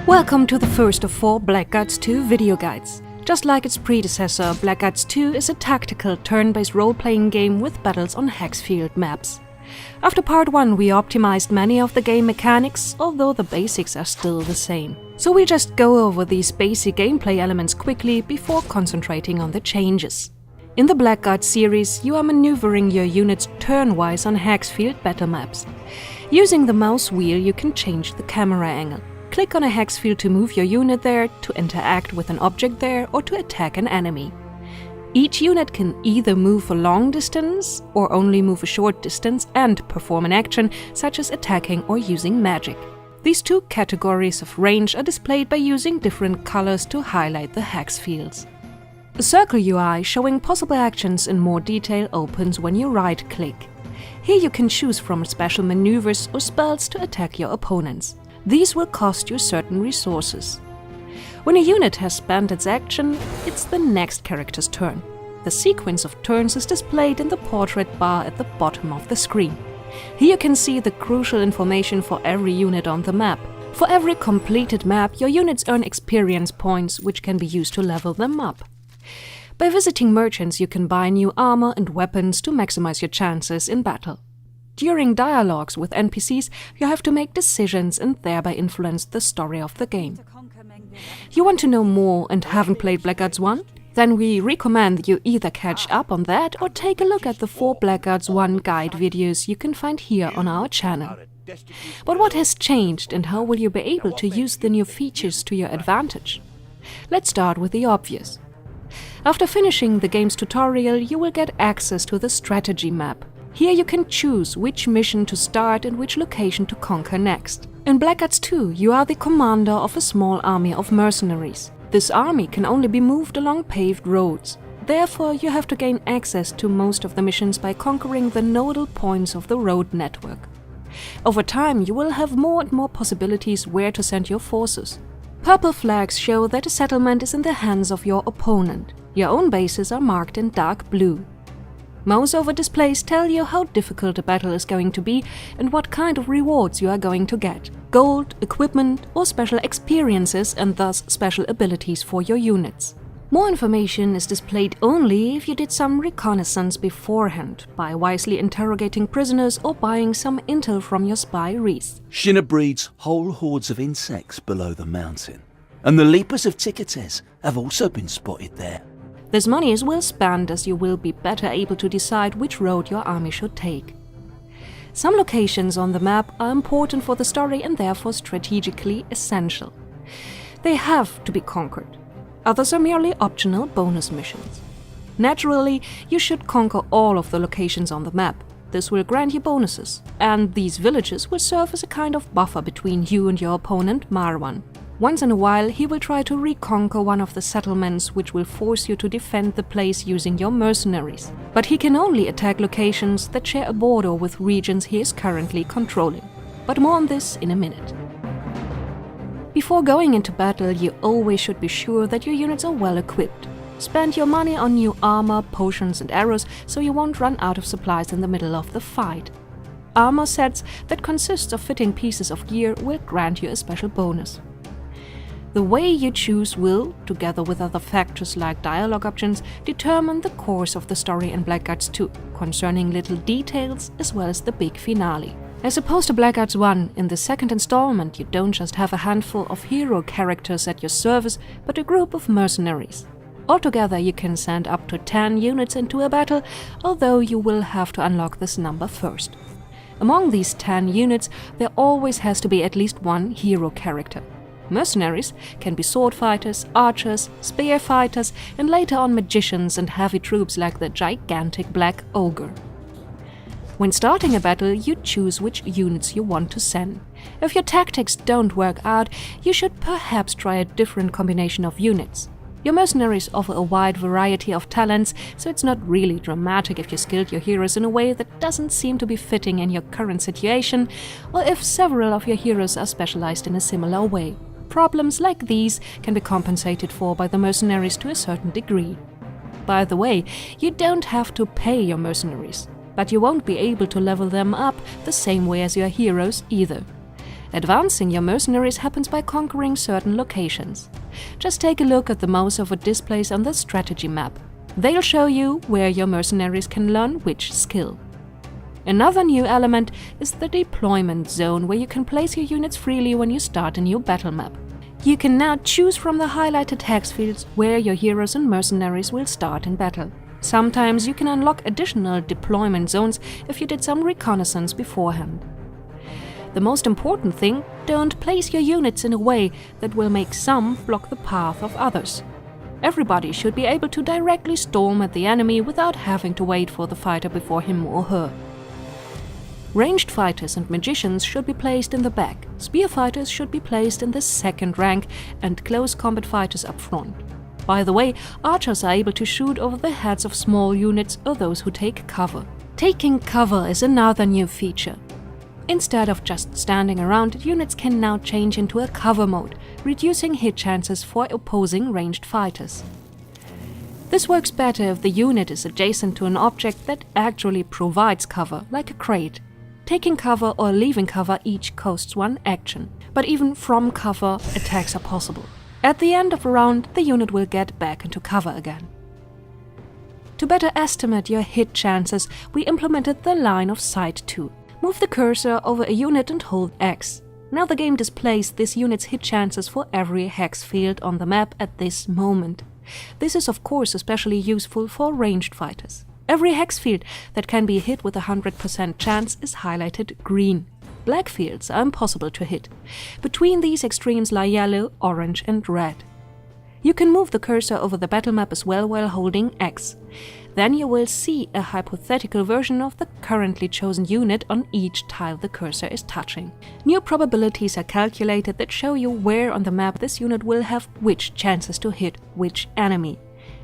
Welcome to the first of 4 BlackGuards 2 video guides. Just like its predecessor, BlackGuards 2 is a tactical, turn-based role-playing game with battles on Hexfield maps. After part 1 we optimized many of the game mechanics, although the basics are still the same. So we'll just go over these basic gameplay elements quickly before concentrating on the changes. In the BlackGuards series, you are maneuvering your units turn-wise on Hexfield battle maps. Using the mouse wheel you can change the camera angle. Click on a hex field to move your unit there, to interact with an object there, or to attack an enemy. Each unit can either move a long distance or only move a short distance and perform an action such as attacking or using magic. These two categories of range are displayed by using different colors to highlight the hex fields. A circle UI showing possible actions in more detail opens when you right-click. Here you can choose from special maneuvers or spells to attack your opponents. These will cost you certain resources. When a unit has spent its action, it's the next character's turn. The sequence of turns is displayed in the portrait bar at the bottom of the screen. Here you can see the crucial information for every unit on the map. For every completed map, your units earn experience points, which can be used to level them up. By visiting merchants, you can buy new armor and weapons to maximize your chances in battle. During dialogues with NPCs, you have to make decisions and thereby influence the story of the game. You want to know more and haven't played BlackGuards 1? Then we recommend you either catch up on that or take a look at the 4 BlackGuards 1 guide videos you can find here on our channel. But what has changed and how will you be able to use the new features to your advantage? Let's start with the obvious. After finishing the game's tutorial, you will get access to the strategy map. Here you can choose which mission to start and which location to conquer next. In BlackGuards 2, you are the commander of a small army of mercenaries. This army can only be moved along paved roads. Therefore, you have to gain access to most of the missions by conquering the nodal points of the road network. Over time, you will have more and more possibilities where to send your forces. Purple flags show that a settlement is in the hands of your opponent. Your own bases are marked in dark blue. Mouse-over displays tell you how difficult a battle is going to be and what kind of rewards you are going to get. Gold, equipment, or special experiences and thus special abilities for your units. More information is displayed only if you did some reconnaissance beforehand, by wisely interrogating prisoners or buying some intel from your spy wreath. Shinna breeds whole hordes of insects below the mountain, and the leapers of Ticates have also been spotted there. This money is well spent, as you will be better able to decide which road your army should take. Some locations on the map are important for the story and therefore strategically essential. They have to be conquered. Others are merely optional bonus missions. Naturally, you should conquer all of the locations on the map. This will grant you bonuses, and these villages will serve as a kind of buffer between you and your opponent Marwan. Once in a while, he will try to reconquer one of the settlements, which will force you to defend the place using your mercenaries. But he can only attack locations that share a border with regions he is currently controlling. But more on this in a minute. Before going into battle, you always should be sure that your units are well equipped. Spend your money on new armor, potions and arrows, so you won't run out of supplies in the middle of the fight. Armor sets that consist of fitting pieces of gear will grant you a special bonus. The way you choose will, together with other factors like dialogue options, determine the course of the story in BlackGuards 2, concerning little details as well as the big finale. As opposed to BlackGuards 1, in the second installment you don't just have a handful of hero characters at your service, but a group of mercenaries. Altogether you can send up to 10 units into a battle, although you will have to unlock this number first. Among these 10 units, there always has to be at least one hero character. Mercenaries can be sword fighters, archers, spear fighters, and later on magicians and heavy troops like the gigantic Black Ogre. When starting a battle, you choose which units you want to send. If your tactics don't work out, you should perhaps try a different combination of units. Your mercenaries offer a wide variety of talents, so it's not really dramatic if you skilled your heroes in a way that doesn't seem to be fitting in your current situation, or if several of your heroes are specialized in a similar way. Problems like these can be compensated for by the mercenaries to a certain degree. By the way, you don't have to pay your mercenaries, but you won't be able to level them up the same way as your heroes either. Advancing your mercenaries happens by conquering certain locations. Just take a look at the mouse over displays on the strategy map. They'll show you where your mercenaries can learn which skill. Another new element is the deployment zone, where you can place your units freely when you start a new battle map. You can now choose from the highlighted hex fields where your heroes and mercenaries will start in battle. Sometimes you can unlock additional deployment zones if you did some reconnaissance beforehand. The most important thing, don't place your units in a way that will make some block the path of others. Everybody should be able to directly storm at the enemy without having to wait for the fighter before him or her. Ranged fighters and magicians should be placed in the back, spear fighters should be placed in the second rank, and close combat fighters up front. By the way, archers are able to shoot over the heads of small units or those who take cover. Taking cover is another new feature. Instead of just standing around, units can now change into a cover mode, reducing hit chances for opposing ranged fighters. This works better if the unit is adjacent to an object that actually provides cover, like a crate. Taking cover or leaving cover each costs 1 action, but even from cover, attacks are possible. At the end of a round, the unit will get back into cover again. To better estimate your hit chances, we implemented the line of sight tool. Move the cursor over a unit and hold X. Now the game displays this unit's hit chances for every hex field on the map at this moment. This is of course especially useful for ranged fighters. Every hex field that can be hit with a 100% chance is highlighted green. Black fields are impossible to hit. Between these extremes lie yellow, orange and red. You can move the cursor over the battle map as well while holding X. Then you will see a hypothetical version of the currently chosen unit on each tile the cursor is touching. New probabilities are calculated that show you where on the map this unit will have which chances to hit which enemy.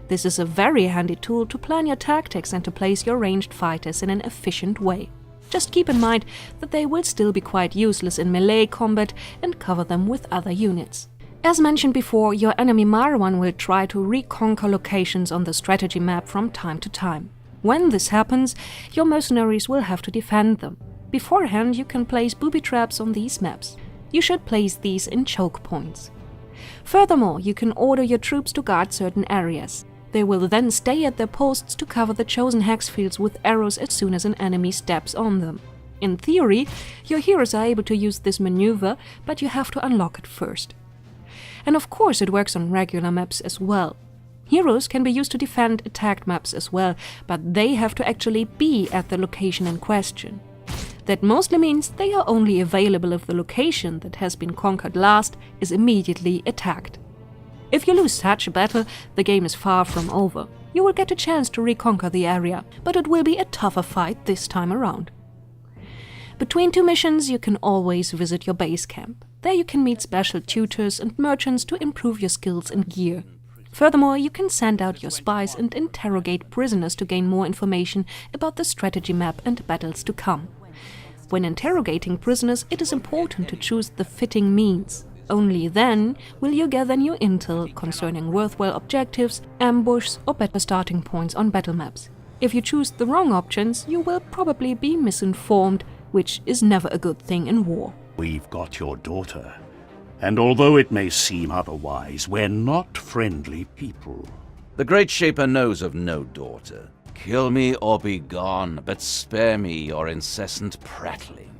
This is a very handy tool to plan your tactics and to place your ranged fighters in an efficient way. Just keep in mind that they will still be quite useless in melee combat, and cover them with other units. As mentioned before, your enemy Marwan will try to reconquer locations on the strategy map from time to time. When this happens, your mercenaries will have to defend them. Beforehand, you can place booby traps on these maps. You should place these in choke points. Furthermore, you can order your troops to guard certain areas. They will then stay at their posts to cover the chosen hex fields with arrows as soon as an enemy steps on them. In theory, your heroes are able to use this maneuver, but you have to unlock it first. And of course it works on regular maps as well. Heroes can be used to defend attacked maps as well, but they have to actually be at the location in question. That mostly means they are only available if the location that has been conquered last is immediately attacked. If you lose such a battle, the game is far from over. You will get a chance to reconquer the area, but it will be a tougher fight this time around. Between 2 missions, you can always visit your base camp. There you can meet special tutors and merchants to improve your skills and gear. Furthermore, you can send out your spies and interrogate prisoners to gain more information about the strategy map and battles to come. When interrogating prisoners, it is important to choose the fitting means. Only then will you gather new intel concerning worthwhile objectives, ambushs or better starting points on battle maps. If you choose the wrong options, you will probably be misinformed, which is never a good thing in war. We've got your daughter, and although it may seem otherwise, we're not friendly people. The Great Shaper knows of no daughter. Kill me or be gone, but spare me your incessant prattling.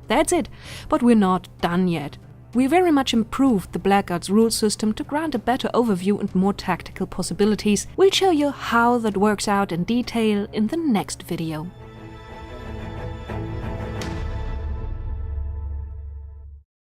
That's it, but we're not done yet. We very much improved the BlackGuards rule system to grant a better overview and more tactical possibilities. We'll show you how that works out in detail in the next video.